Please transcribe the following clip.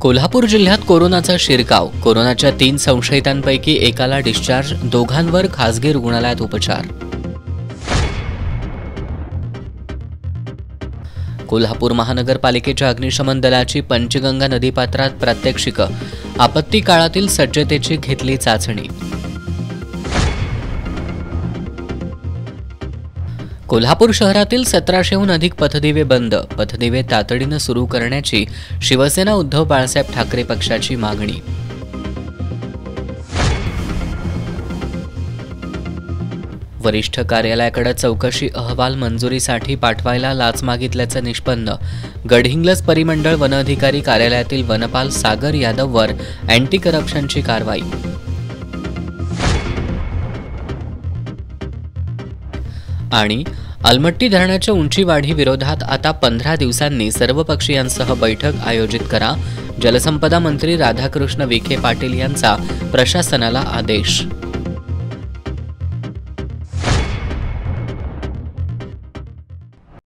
कोल्हापूर जिल्ह्यात कोरोनाचा शिरकाव। कोरोनाच्या 3 संशयितांपैकी एकाला डिस्चार्ज, दोघांवर खासगी रुग्णालयात उपचार। कोल्हापूर महानगरपालिकेच्या अग्निशमन दलाची पंचगंगा नदीपात्रात प्रात्यक्षिकं, आपत्ती काळातील सज्जतेची घेतली चाचणी। कोल्हापूर शहरातील 1700हून अधिक पथदिवे बंद, पथदिवे तातडीनं सुरू करण्याची शिवसेना उद्धव बाळासाहेब ठाकरे पक्षाची मागणी। वरिष्ठ कार्यालयाकडे चौकशी अहवाल मंजुरीसाठी पाठवायला लाच मागितल्याचं निष्पन्न। गडहिंग्लज परिमंडळ वन अधिकारी कार्यालयातील वनपाल सागर यादववर अँटी करप्शनची कारवाई। आणि अलमट्टी धरणाच्या उंची वाढी विरोधात आता 15 दिवसांनी सर्वपक्षीयांसह बैठक आयोजित करा। जलसंपदा मंत्री राधाकृष्ण विखे पाटील यांचा प्रशासनाला आदेश।